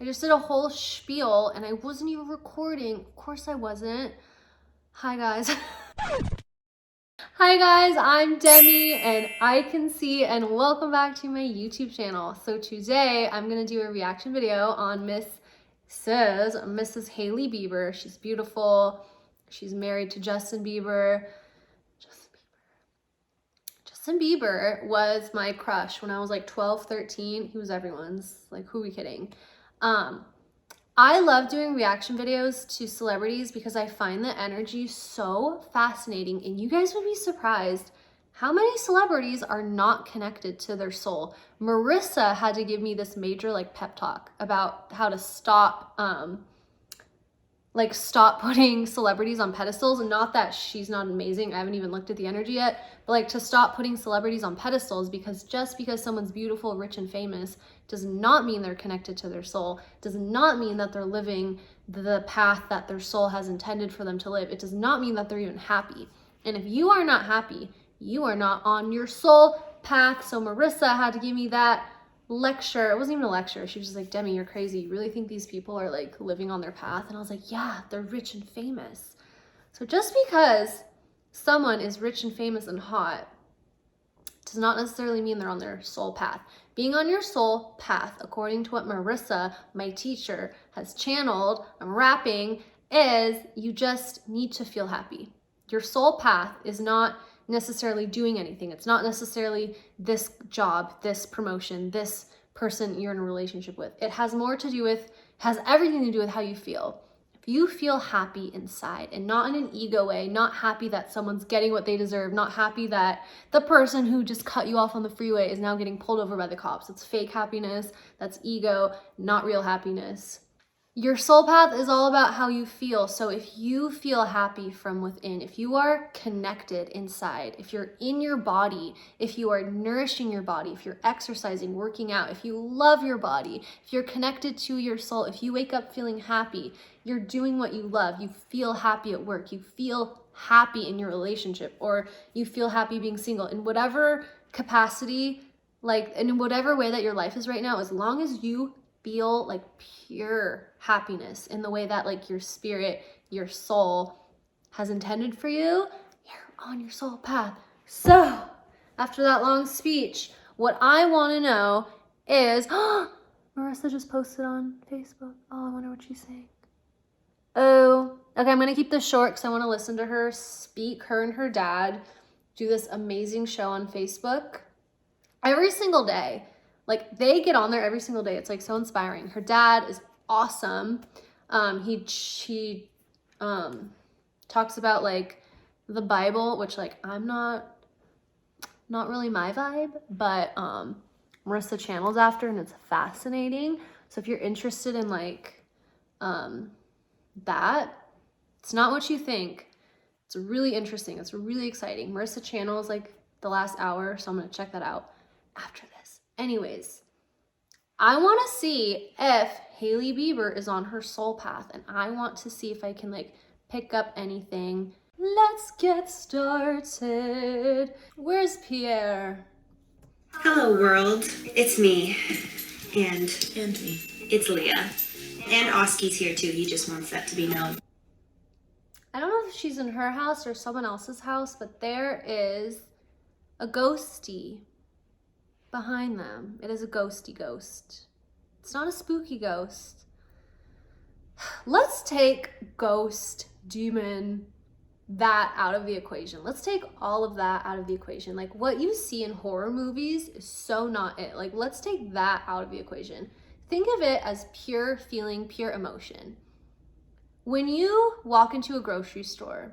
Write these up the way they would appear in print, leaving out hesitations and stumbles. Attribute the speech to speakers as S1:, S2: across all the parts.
S1: I just did a whole spiel and I wasn't even recording. Of course I wasn't. Hi guys. Hi guys, I'm Demi and I can see, and welcome back to my YouTube channel. So today I'm gonna do a reaction video on Mrs. Hailey Bieber. She's beautiful. She's married to Justin Bieber. Justin Bieber was my crush when I was like 12, 13. He was everyone's. Like, who are we kidding? I love doing reaction videos to celebrities because I find the energy so fascinating, and you guys would be surprised how many celebrities are not connected to their soul. Marissa had to give me this major like pep talk about how to stop putting celebrities on pedestals. And not that she's not amazing, I haven't even looked at the energy yet, but like to stop putting celebrities on pedestals, because just because someone's beautiful, rich, and famous does not mean they're connected to their soul, does not mean that they're living the path that their soul has intended for them to live. It does not mean that they're even happy. And if you are not happy, you are not on your soul path. So Marissa had to give me that lecture. It wasn't even a lecture. She was just like, Demi, you're crazy. You really think these people are like living on their path? And I was like, yeah, they're rich and famous. So just because someone is rich and famous and hot does not necessarily mean they're on their soul path. Being on your soul path, according to what Marissa, my teacher, has channeled, I'm rapping, is you just need to feel happy. Your soul path is not necessarily doing anything. It's not necessarily this job, this promotion, this person you're in a relationship with. It has everything to do with how you feel. If you feel happy inside, and not in an ego way, not happy that someone's getting what they deserve, not happy that the person who just cut you off on the freeway is now getting pulled over by the cops. It's fake happiness, that's ego, not real happiness. Your soul path is all about how you feel. So if you feel happy from within, if you are connected inside, if you're in your body, if you are nourishing your body, if you're exercising, working out, if you love your body, if you're connected to your soul, if you wake up feeling happy, you're doing what you love, you feel happy at work, you feel happy in your relationship, or you feel happy being single, in whatever capacity, like in whatever way that your life is right now, as long as you feel like pure happiness in the way that like your spirit, your soul has intended for you, you're on your soul path. So after that long speech, what I want to know is, Marissa just posted on Facebook. Oh, I wonder what she's saying. Oh, okay, I'm going to keep this short because I want to listen to her speak. Her and her dad do this amazing show on Facebook every single day. Like, they get on there every single day. It's like so inspiring. Her dad is awesome. She talks about like the Bible, which like I'm not really my vibe, but Marissa channels after, and it's fascinating. So if you're interested in like that, it's not what you think. It's really interesting. It's really exciting. Marissa channels like the last hour, so I'm gonna check that out after this. Anyways, I want to see if Hailey Bieber is on her soul path, and I want to see if I can like pick up anything. Let's get started. Where's Pierre?
S2: Hello world, it's me, and me. It's Leah. And Oski's here too, he just wants that to be known.
S1: I don't know if she's in her house or someone else's house, but there is a ghosty behind them. It is a ghosty ghost. It's not a spooky ghost. Let's take ghost, demon, that out of the equation. Let's take all of that out of the equation. Like, what you see in horror movies is so not it. Like, let's take that out of the equation. Think of it as pure feeling, pure emotion. When you walk into a grocery store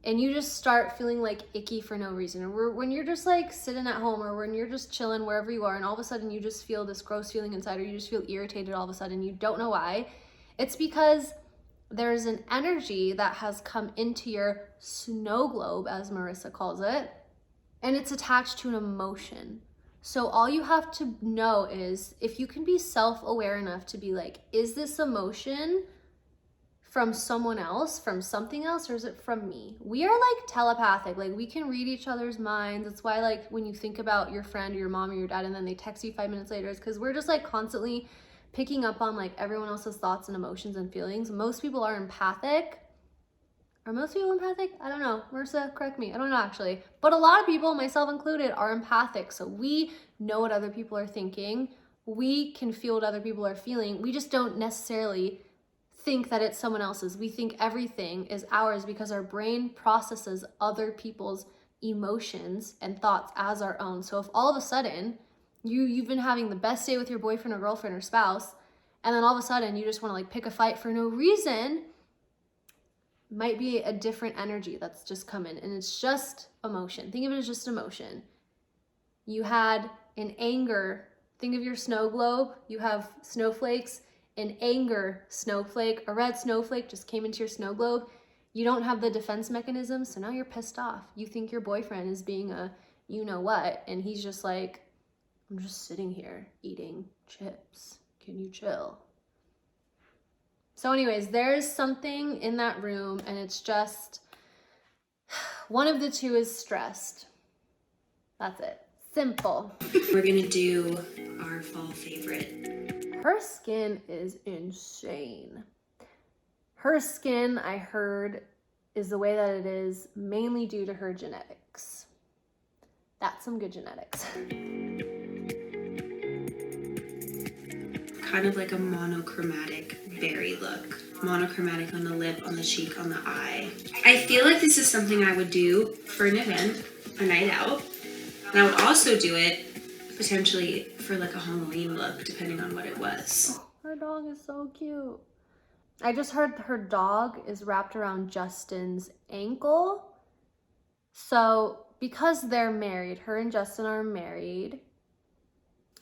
S1: and you just start feeling like icky for no reason, or when you're just like sitting at home, or when you're just chilling wherever you are, and all of a sudden you just feel this gross feeling inside, or you just feel irritated all of a sudden, you don't know why, it's because there's an energy that has come into your snow globe, as Marissa calls it, and it's attached to an emotion. So all you have to know is, if you can be self-aware enough to be like, is this emotion from someone else, from something else, or is it from me? We are like telepathic, like we can read each other's minds. That's why like when you think about your friend or your mom or your dad and then they text you 5 minutes later, it's because we're just like constantly picking up on like everyone else's thoughts and emotions and feelings. Most people are empathic. Are most people empathic? I don't know. Marissa, correct me. I don't know actually. But a lot of people, myself included, are empathic. So we know what other people are thinking. We can feel what other people are feeling. We just don't necessarily think that it's someone else's. We think everything is ours because our brain processes other people's emotions and thoughts as our own. So if all of a sudden you've been having the best day with your boyfriend or girlfriend or spouse, and then all of a sudden you just want to like pick a fight for no reason, might be a different energy that's just come in, and it's just emotion. Think of it as just emotion. You had an anger, think of your snow globe, you have snowflakes, an anger snowflake, a red snowflake just came into your snow globe. You don't have the defense mechanism, so now you're pissed off. You think your boyfriend is being a you know what, and he's just like, I'm just sitting here eating chips. Can you chill? So anyways, there's something in that room, and it's just one of the two is stressed. That's it. Simple.
S2: We're gonna do our fall favorite.
S1: Her skin is insane. Her skin, I heard, is the way that it is mainly due to her genetics. That's some good genetics.
S2: Kind of like a monochromatic berry look. Monochromatic on the lip, on the cheek, on the eye. I feel like this is something I would do for an event, a night out. And I would also do it potentially for like a Halloween look, depending on what it was.
S1: Oh, her dog is so cute. I just heard her dog is wrapped around Justin's ankle. So because they're married, her and Justin are married,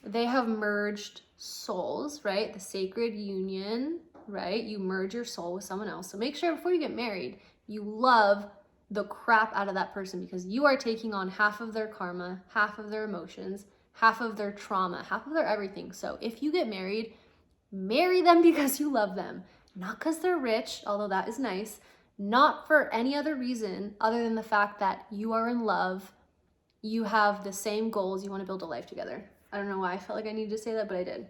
S1: they have merged souls, right? The sacred union, right? You merge your soul with someone else. So make sure before you get married, you love the crap out of that person, because you are taking on half of their karma, half of their emotions, half of their trauma, half of their everything. So if you get married, marry them because you love them, not because they're rich, although that is nice, not for any other reason other than the fact that you are in love, you have the same goals, you want to build a life together. I don't know why I felt like I needed to say that, but I did.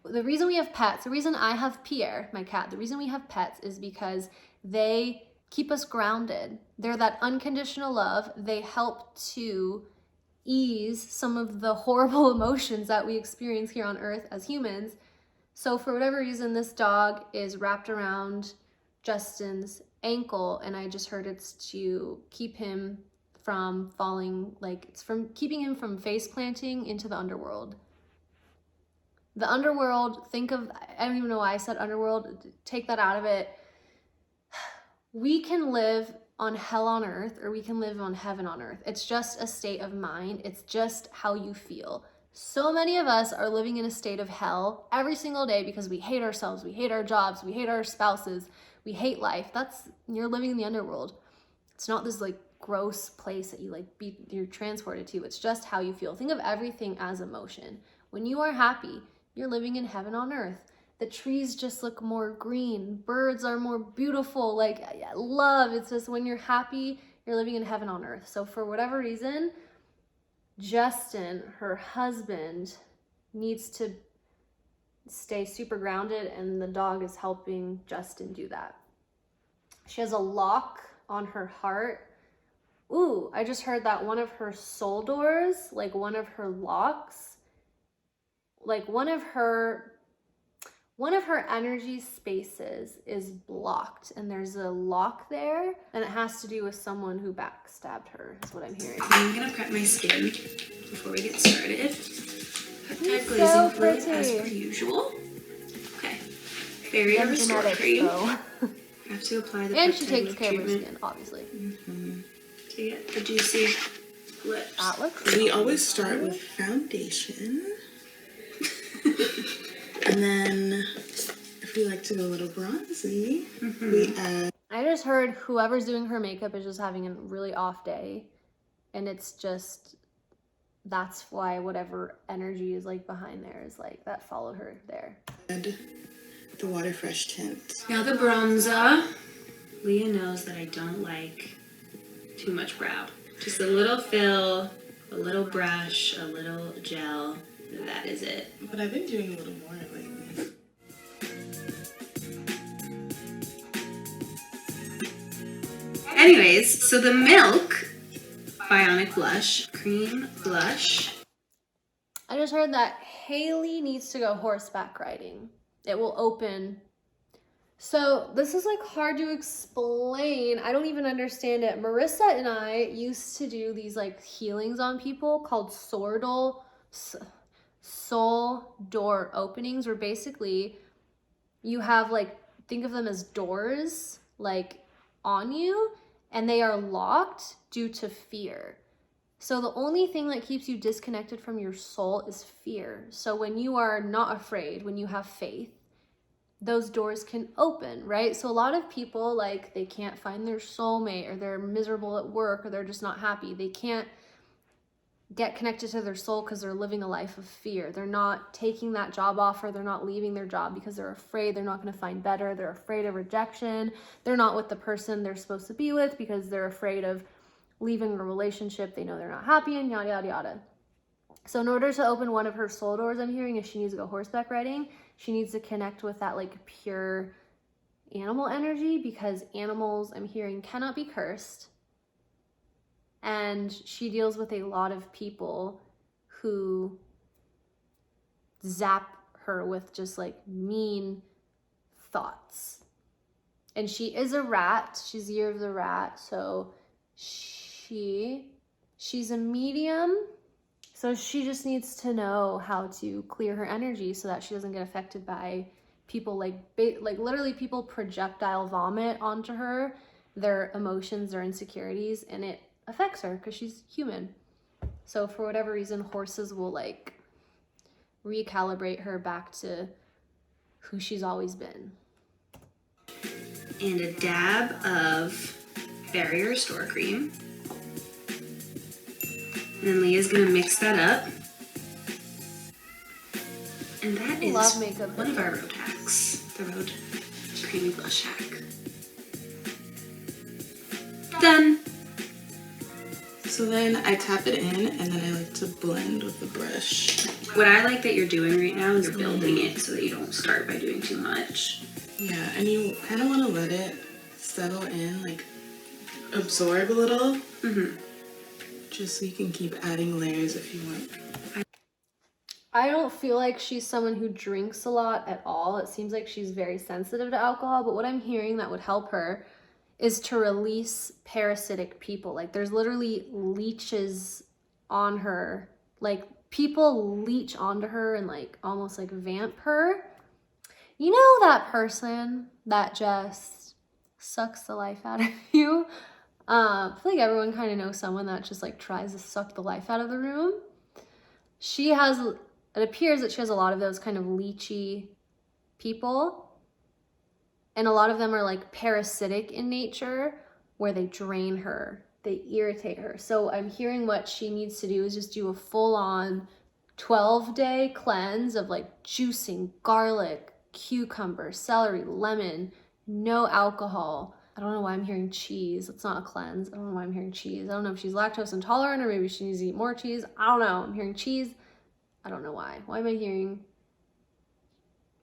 S1: The reason we have pets, the reason I have Pierre, my cat, the reason we have pets is because they keep us grounded. They're that unconditional love. They help to ease some of the horrible emotions that we experience here on Earth as humans. So for whatever reason, this dog is wrapped around Justin's ankle, and I just heard it's to keep him from falling, like it's from keeping him from face planting into the underworld. The underworld, think of, I don't even know why I said underworld, take that out of it. We can live on hell on earth, or we can live on heaven on earth. It's just a state of mind. It's just how you feel. So many of us are living in a state of hell every single day because we hate ourselves, we hate our jobs, we hate our spouses, we hate life. You're living in the underworld. It's not this like gross place that you're transported to. It's just how you feel. Think of everything as emotion. When you are happy, you're living in heaven on earth. The trees just look more green. Birds are more beautiful. Like love. It's just when you're happy, you're living in heaven on earth. So for whatever reason, Justin, her husband, needs to stay super grounded, and the dog is helping Justin do that. She has a lock on her heart. Ooh, I just heard that one of her soul doors, like one of her locks, like one of her energy spaces is blocked, and there's a lock there, and it has to do with someone who backstabbed her, is what I'm hearing.
S2: I'm gonna prep my skin before we get started. Peptide glazing
S1: So
S2: fluid as
S1: pretty.
S2: per usual. Okay. Barrier restore cream. I have to apply the
S1: And
S2: peptide
S1: she takes
S2: lip
S1: care of her
S2: treatment
S1: skin, obviously.
S2: to get the juicy lips.
S1: That looks
S3: We always start with foundation. And then if we like to go a little bronzy, we add.
S1: I just heard whoever's doing her makeup is just having a really off day, and it's just, that's why whatever energy is like behind there is like that followed her there.
S3: The Water Fresh tint.
S2: Now the bronzer. Leah knows that I don't like too much brow. Just a little fill, a little brush, a little gel. that is it.
S3: But I've been doing a little more lately.
S2: Anyways, so the Milk Bionic Blush, cream blush.
S1: I just heard that Hailey needs to go horseback riding. It will open. So this is like hard to explain. I don't even understand it. Marissa and I used to do these like healings on people called soul door openings, where basically you have like, think of them as doors like on you, and they are locked due to fear. So the only thing that keeps you disconnected from your soul is fear. So when you are not afraid, when you have faith, those doors can open, right? So a lot of people, like, they can't find their soulmate, or they're miserable at work, or they're just not happy. They can't get connected to their soul because they're living a life of fear. They're not taking that job offer. They're not leaving their job because they're afraid they're not going to find better. They're afraid of rejection. They're not with the person they're supposed to be with because they're afraid of leaving a relationship they know they're not happy in, yada, yada, yada. So in order to open one of her soul doors, I'm hearing, is she needs to go horseback riding. She needs to connect with that like pure animal energy, because animals, I'm hearing, cannot be cursed. And she deals with a lot of people who zap her with just like mean thoughts. And she is a rat. She's the year of the rat. So she's a medium. So she just needs to know how to clear her energy so that she doesn't get affected by people like literally people projectile vomit onto her, their emotions, their insecurities, and it affects her because she's human. So for whatever reason, horses will like recalibrate her back to who she's always been.
S2: And a dab of Barrier Restore Cream. And then Leah's gonna mix that up. And that is
S1: Love makeup
S2: one of our road hacks. The road creamy blush hack. Done.
S3: So then I tap it in, and then I like to blend with the brush.
S2: What I like that you're doing right now is building it so that you don't start by doing too much.
S3: Yeah, and you kind of want to let it settle in, like absorb a little.
S2: Mm-hmm.
S3: Just so you can keep adding layers if you want.
S1: I don't feel like she's someone who drinks a lot at all. It seems like she's very sensitive to alcohol, but what I'm hearing that would help her is to release parasitic people. Like there's literally leeches on her. Like people leech onto her and like almost like vamp her. You know that person that just sucks the life out of you? I feel like everyone kind of knows someone that just like tries to suck the life out of the room. It appears that she has a lot of those kind of leechy people. And a lot of them are like parasitic in nature, where they drain her, they irritate her. So I'm hearing what she needs to do is just do a full-on 12-day cleanse of like juicing, garlic, cucumber, celery, lemon, no alcohol. I don't know why I'm hearing cheese. It's not a cleanse. I don't know why I'm hearing cheese. I don't know if she's lactose intolerant or maybe she needs to eat more cheese. I don't know. I'm hearing cheese. I don't know why. Why am I hearing?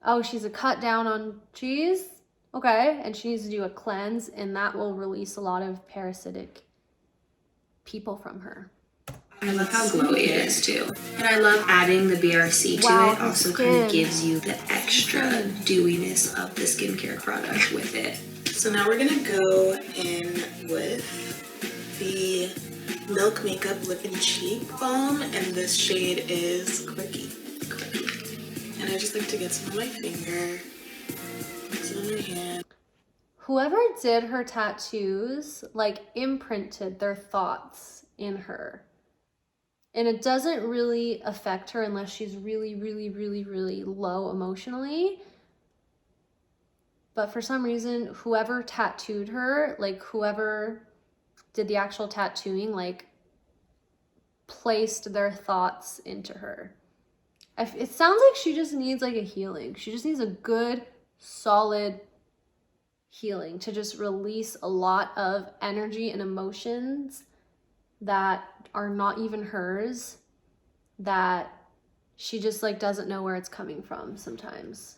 S1: Oh, she's a cut down on cheese. Okay. And she needs to do a cleanse, and that will release a lot of parasitic people from her.
S2: I love how glowy it is too. And I love adding the BRC to it. Also kind of gives you the extra dewiness of the skincare product with it.
S3: So now we're gonna go in with the Milk Makeup Lip and Cheek Balm, and this shade is Quirky. And I just like to get some on my finger, some on my hand.
S1: Whoever did her tattoos, like, imprinted their thoughts in her. And it doesn't really affect her unless she's really, really, really, really low emotionally. But for some reason, whoever tattooed her, like whoever did the actual tattooing, like placed their thoughts into her. It sounds like she just needs like a healing. She just needs a good, solid healing to just release a lot of energy and emotions that are not even hers, that she just like doesn't know where it's coming from sometimes.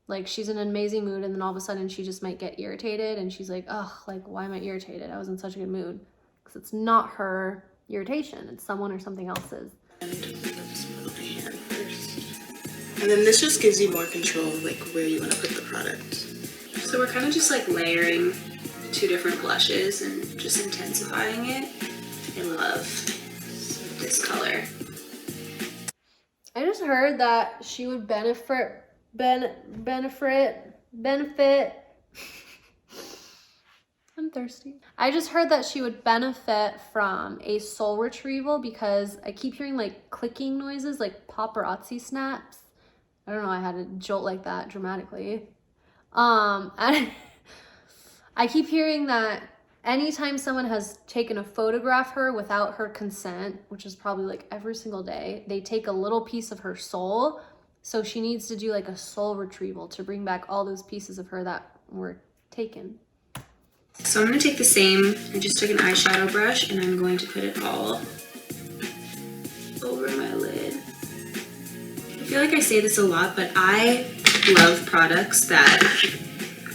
S1: Like she's in an amazing mood and then all of a sudden she just might get irritated and she's like, oh, like why am I irritated? I was in such a good mood. Because it's not her irritation, it's someone or something else's.
S3: And I'll just put on my hand first. And then this just gives you more control of like where you want to put the product.
S2: So we're kind of just like layering 2 different blushes and just intensifying it. I love this color.
S1: I just heard that she would benefit. I'm thirsty. I just heard that she would benefit from a soul retrieval because I keep hearing like clicking noises, like paparazzi snaps. I don't know, I had a jolt like that dramatically. And I keep hearing that anytime someone has taken a photograph of her without her consent, which is probably like every single day, they take a little piece of her soul. So she needs to do like a soul retrieval to bring back all those pieces of her that were taken.
S2: So I'm going to take the same, I just took an eyeshadow brush and I'm going to put it all over my lid. I feel like I say this a lot, but I love products that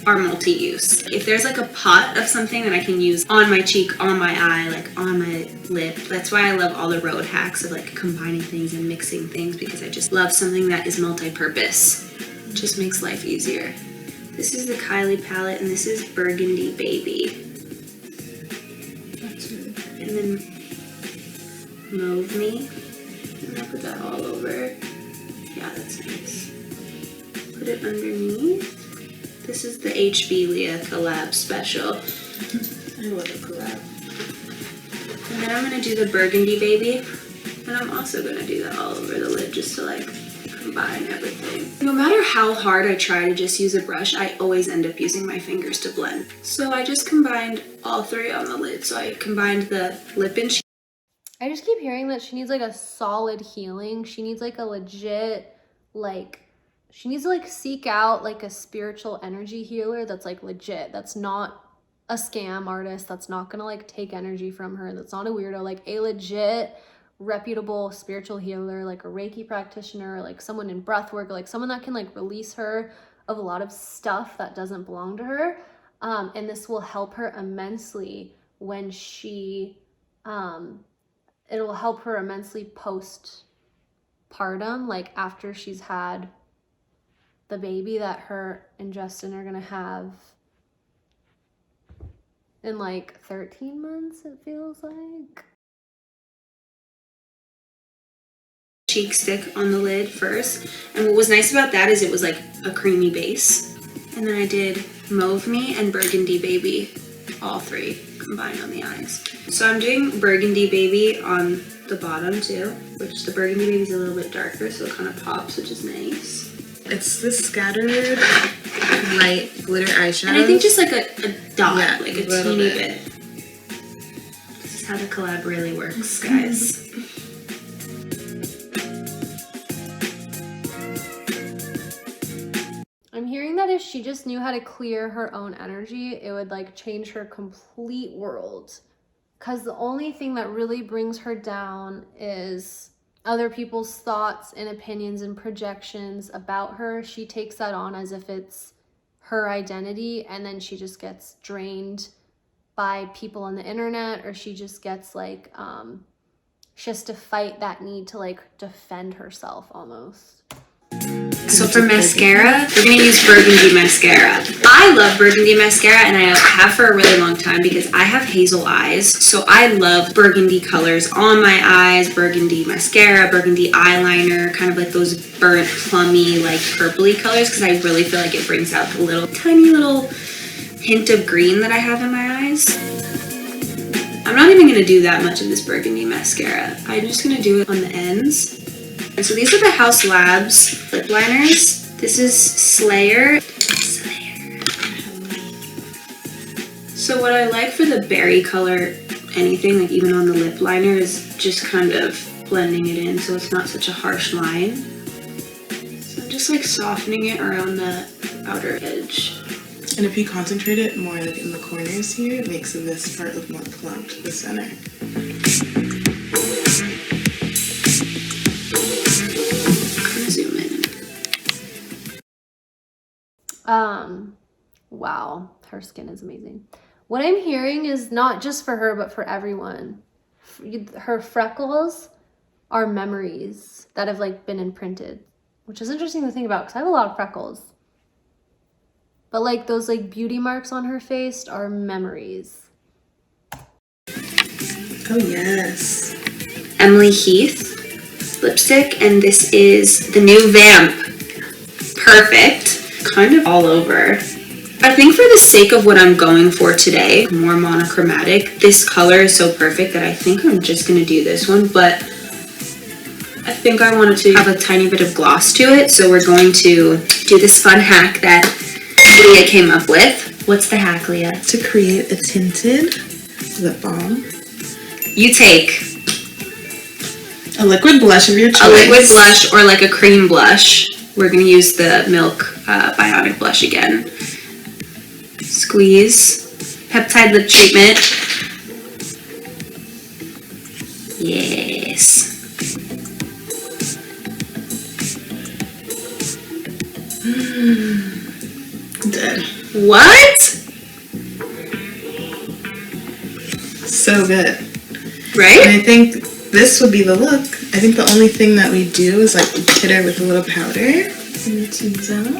S2: are multi-use. If there's like a pot of something that I can use on my cheek, on my eye, like on my lip, that's why I love all the road hacks of like combining things and mixing things, because I just love something that is multi-purpose. It just makes life easier. This is the Kylie palette and this is Burgundy Baby. And then Mauve Me. And I put that all over. Yeah, that's nice. Put it underneath. This is the HB Leah collab special.
S3: I love a collab.
S2: And then I'm gonna do the Burgundy Baby. And I'm also gonna do that all over the lid just to like combine everything. No matter how hard I try to just use a brush, I always end up using my fingers to blend. So I just combined all 3 on the lid. So I combined the lip and cheek.
S1: I just keep hearing that she needs like a solid healing. She needs like a legit, like, she needs to like seek out like a spiritual energy healer that's like legit. That's not a scam artist. That's not gonna like take energy from her. That's not a weirdo. Like a legit, reputable spiritual healer, like a Reiki practitioner, like someone in breathwork, like someone that can like release her of a lot of stuff that doesn't belong to her. And this will help her immensely when she, it will help her immensely postpartum, like after she's had the baby that her and Justin are gonna have in like 13 months, it feels like.
S2: Cheek stick on the lid first. And what was nice about that is it was like a creamy base. And then I did Mauve Me and Burgundy Baby, all 3 combined on the eyes. So I'm doing Burgundy Baby on the bottom too, which the Burgundy Baby is a little bit darker, so it kind of pops, which is nice.
S3: It's the scattered light glitter eyeshadow.
S2: And I think just like a dot,
S3: yeah,
S2: like a teeny bit. This is how the collab really works, guys.
S1: I'm hearing that if she just knew how to clear her own energy, it would like change her complete world. Because the only thing that really brings her down is other people's thoughts and opinions and projections about her. She takes that on as if it's her identity, and then she just gets drained by people on the internet, or she just gets like, she has to fight that need to like defend herself almost.
S2: So for mascara, we're going to use Burgundy mascara. I love Burgundy mascara, and I have for a really long time because I have hazel eyes. So I love burgundy colors on my eyes, burgundy mascara, burgundy eyeliner, kind of like those burnt, plummy, like purpley colors, because I really feel like it brings out the little tiny little hint of green that I have in my eyes. I'm not even going to do that much of this burgundy mascara. I'm just going to do it on the ends. And so these are the House Labs lip liners. This is Slayer. So what I like for the berry color, anything, like even on the lip liner, is just kind of blending it in so it's not such a harsh line. So I'm just like softening it around the outer edge.
S3: And if you concentrate it more like in the corners here, it makes this part look more plump to the center.
S1: Wow, her skin is amazing. What I'm hearing is not just for her, but for everyone. Her freckles are memories that have like been imprinted, which is interesting to think about because I have a lot of freckles. But like those like beauty marks on her face are memories.
S3: Oh yes.
S2: Emily Heath lipstick, and this is the new Vamp. Perfect. Kind of all over. I think for the sake of what I'm going for today, more monochromatic, this color is so perfect that I think I'm just going to do this one, but I think I wanted to have a tiny bit of gloss to it, so we're going to do this fun hack that Leah came up with. What's the hack, Leah?
S3: To create a tinted lip balm,
S2: you take
S3: a liquid blush of your choice.
S2: a liquid blush or like a cream blush. We're going to use the Milk Bionic blush again. Squeeze. Peptide lip treatment. Yes.
S3: Dead.
S2: What?
S3: So good.
S2: Right?
S3: And I think this would be the look. I think the only thing that we do is like hit her with a little powder in the T-zone.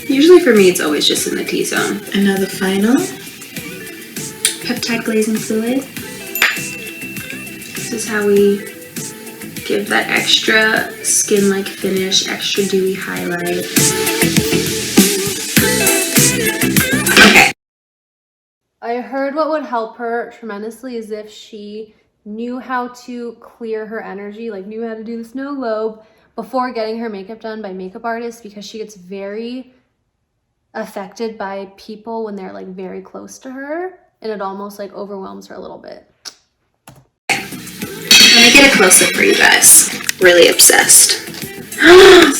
S2: Usually for me, it's always just in the T-zone.
S3: And now the final.
S2: Peptide glazing fluid. This is how we give that extra skin-like finish, extra dewy highlight. Okay.
S1: I heard what would help her tremendously is if she knew how to clear her energy, like knew how to do the snow globe before getting her makeup done by makeup artists, because she gets very affected by people when they're like very close to her, and it almost like overwhelms her a little bit.
S2: Let me get a close-up for you guys. Really obsessed.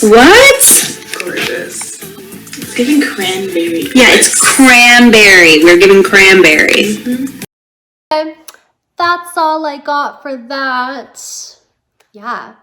S2: What?
S3: Gorgeous. It's giving cranberry.
S2: Yeah, it's cranberry. We're giving cranberry.
S1: Okay, that's all I got for that. Yeah.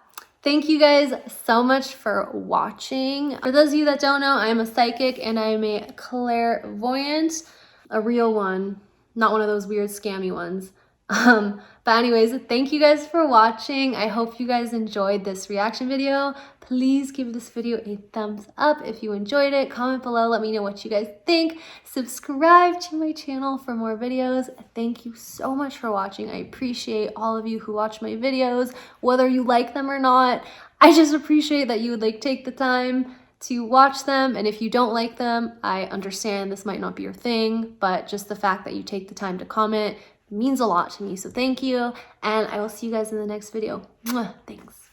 S1: Thank you guys so much for watching. For those of you that don't know, I am a psychic and I am a clairvoyant, a real one, not one of those weird scammy ones. But anyways, thank you guys for watching. I hope you guys enjoyed this reaction video. Please give this video a thumbs up if you enjoyed it. Comment below, let me know what you guys think. Subscribe to my channel for more videos. Thank you so much for watching. I appreciate all of you who watch my videos, whether you like them or not. I just appreciate that you would like take the time to watch them, and if you don't like them, I understand this might not be your thing, but just the fact that you take the time to comment means a lot to me, so thank you, and I will see you guys in the next video. Mwah, thanks.